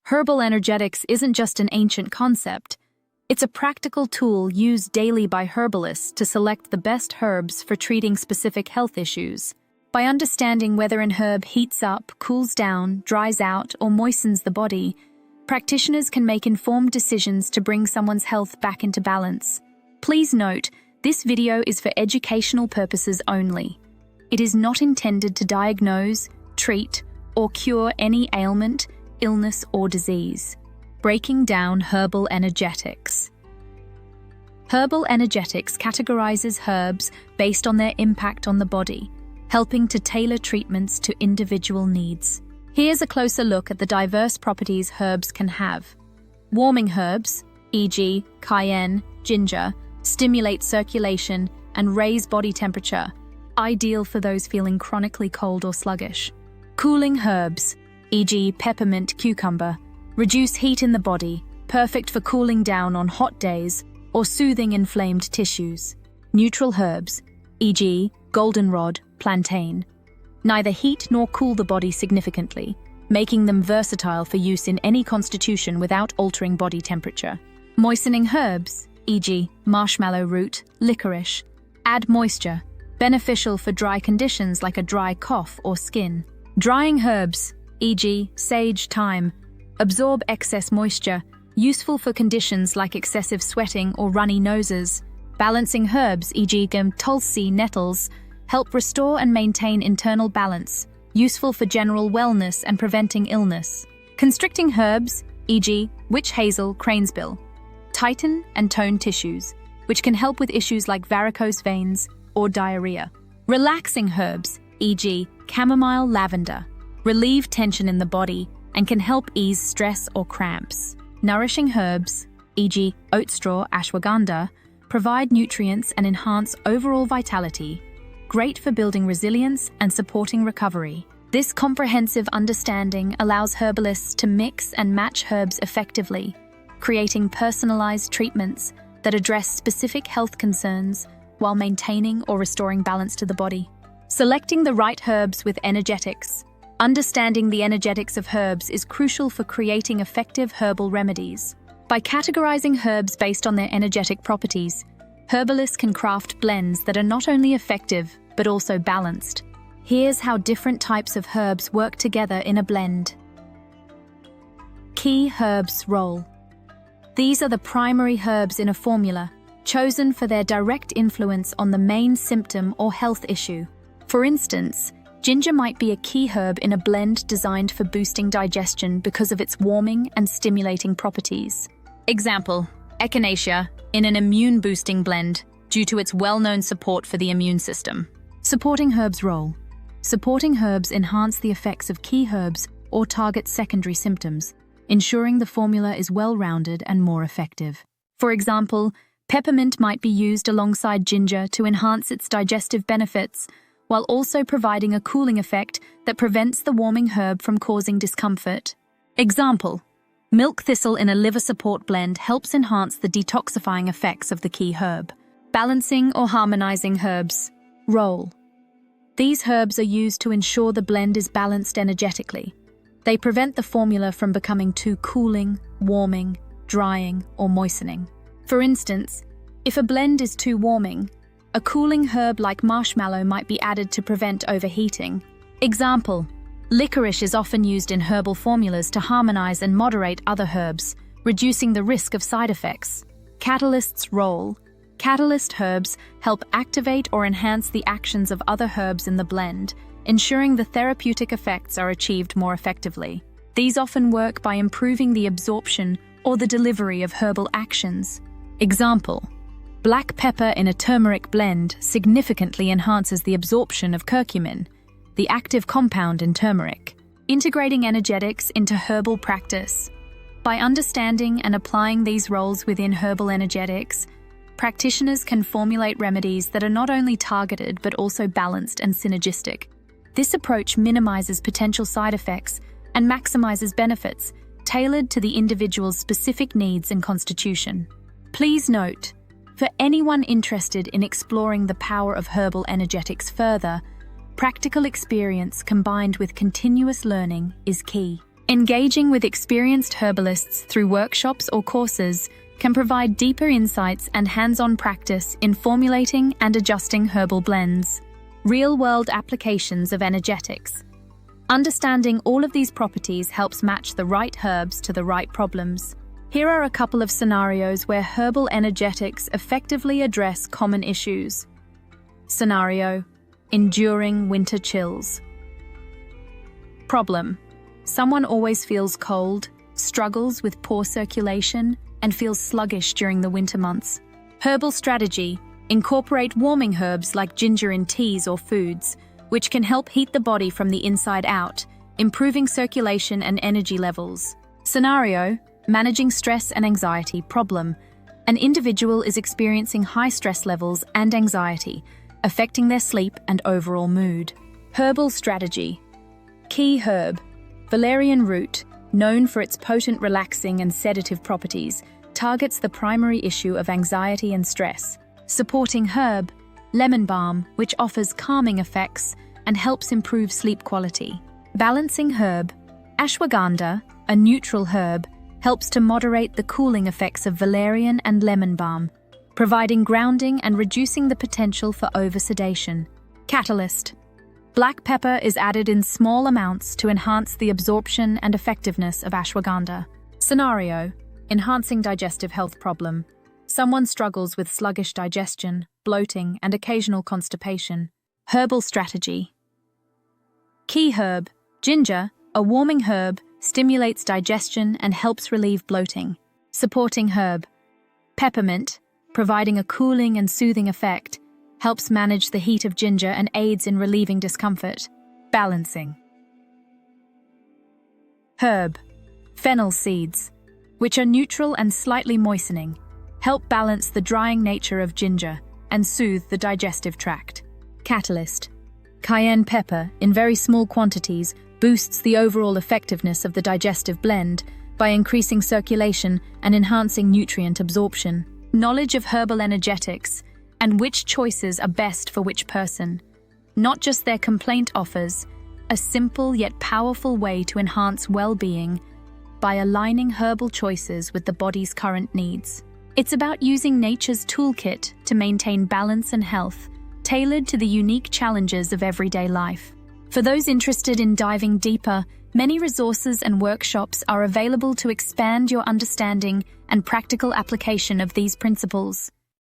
Herbal energetics isn't just an ancient concept. It's a practical tool used daily by herbalists to select the best herbs for treating specific health issues. By understanding whether an herb heats up, cools down, dries out, or moistens the body, practitioners can make informed decisions to bring someone's health back into balance. Please note, this video is for educational purposes only. It is not intended to diagnose, treat, or cure any ailment, illness, or disease. Breaking down herbal energetics. Herbal energetics categorizes herbs based on their impact on the body, helping to tailor treatments to individual needs. Here's a closer look at the diverse properties herbs can have. Warming herbs, e.g., cayenne, ginger, stimulate circulation and raise body temperature, ideal for those feeling chronically cold or sluggish. Cooling herbs, e.g., peppermint, cucumber, reduce heat in the body, perfect for cooling down on hot days or soothing inflamed tissues. Neutral herbs, e.g., goldenrod, plantain, neither heat nor cool the body significantly, making them versatile for use in any constitution without altering body temperature. Moistening herbs, e.g., marshmallow root, licorice, add moisture, beneficial for dry conditions like a dry cough or skin. Drying herbs, e.g., sage, thyme, absorb excess moisture, useful for conditions like excessive sweating or runny noses. Balancing herbs, e.g., tulsi, nettles, help restore and maintain internal balance, useful for general wellness and preventing illness. Constricting herbs, e.g., witch hazel, cranesbill, tighten and tone tissues, which can help with issues like varicose veins or diarrhea. Relaxing herbs, e.g., chamomile, lavender, relieve tension in the body and can help ease stress or cramps. Nourishing herbs, e.g., oat straw, ashwagandha, provide nutrients and enhance overall vitality, great for building resilience and supporting recovery. This comprehensive understanding allows herbalists to mix and match herbs effectively, creating personalized treatments that address specific health concerns while maintaining or restoring balance to the body. Selecting the right herbs with energetics. Understanding the energetics of herbs is crucial for creating effective herbal remedies. By categorizing herbs based on their energetic properties, herbalists can craft blends that are not only effective, but also balanced. Here's how different types of herbs work together in a blend. Key herbs role. These are the primary herbs in a formula, chosen for their direct influence on the main symptom or health issue. For instance, ginger might be a key herb in a blend designed for boosting digestion because of its warming and stimulating properties. Example, echinacea in an immune-boosting blend due to its well-known support for the immune system. Supporting herbs role. Supporting herbs enhance the effects of key herbs or target secondary symptoms, ensuring the formula is well-rounded and more effective. For example, peppermint might be used alongside ginger to enhance its digestive benefits, while also providing a cooling effect that prevents the warming herb from causing discomfort. Example, milk thistle in a liver support blend helps enhance the detoxifying effects of the key herb. Balancing or harmonizing herbs. Role. These herbs are used to ensure the blend is balanced energetically. They prevent the formula from becoming too cooling, warming, drying, or moistening. For instance, if a blend is too warming, a cooling herb like marshmallow might be added to prevent overheating. Example, licorice is often used in herbal formulas to harmonize and moderate other herbs, reducing the risk of side effects. Catalyst's role. Catalyst herbs help activate or enhance the actions of other herbs in the blend, ensuring the therapeutic effects are achieved more effectively. These often work by improving the absorption or the delivery of herbal actions. Example, black pepper in a turmeric blend significantly enhances the absorption of curcumin, the active compound in turmeric. Integrating energetics into herbal practice. By understanding and applying these roles within herbal energetics, practitioners can formulate remedies that are not only targeted but also balanced and synergistic. This approach minimizes potential side effects and maximizes benefits, tailored to the individual's specific needs and constitution. Please note, for anyone interested in exploring the power of herbal energetics further, practical experience combined with continuous learning is key. Engaging with experienced herbalists through workshops or courses can provide deeper insights and hands-on practice in formulating and adjusting herbal blends. Real-world applications of energetics. Understanding all of these properties helps match the right herbs to the right problems. Here are a couple of scenarios where herbal energetics effectively address common issues. Scenario: enduring winter chills. Problem: someone always feels cold, struggles with poor circulation, and feels sluggish during the winter months. Herbal strategy: incorporate warming herbs like ginger in teas or foods, which can help heat the body from the inside out, improving circulation and energy levels. Scenario: managing stress and anxiety. Problem: an individual is experiencing high stress levels and anxiety, affecting their sleep and overall mood. Herbal strategy. Key herb: valerian root, known for its potent relaxing and sedative properties, targets the primary issue of anxiety and stress. Supporting herb: lemon balm, which offers calming effects and helps improve sleep quality. Balancing herb: ashwagandha, a neutral herb, helps to moderate the cooling effects of valerian and lemon balm, providing grounding and reducing the potential for oversedation. Catalyst: black pepper is added in small amounts to enhance the absorption and effectiveness of ashwagandha. Scenario: enhancing digestive health. Problem: someone struggles with sluggish digestion, bloating, and occasional constipation. Herbal strategy. Key herb: ginger, a warming herb, stimulates digestion and helps relieve bloating. Supporting herb: peppermint, providing a cooling and soothing effect, helps manage the heat of ginger and aids in relieving discomfort. Balancing. Herb: fennel seeds, which are neutral and slightly moistening, help balance the drying nature of ginger and soothe the digestive tract. Catalyst: cayenne pepper, in very small quantities, boosts the overall effectiveness of the digestive blend by increasing circulation and enhancing nutrient absorption. Knowledge of herbal energetics and which choices are best for which person, not just their complaint, offers a simple yet powerful way to enhance well-being by aligning herbal choices with the body's current needs. It's about using nature's toolkit to maintain balance and health, tailored to the unique challenges of everyday life. For those interested in diving deeper, many resources and workshops are available to expand your understanding and practical application of these principles.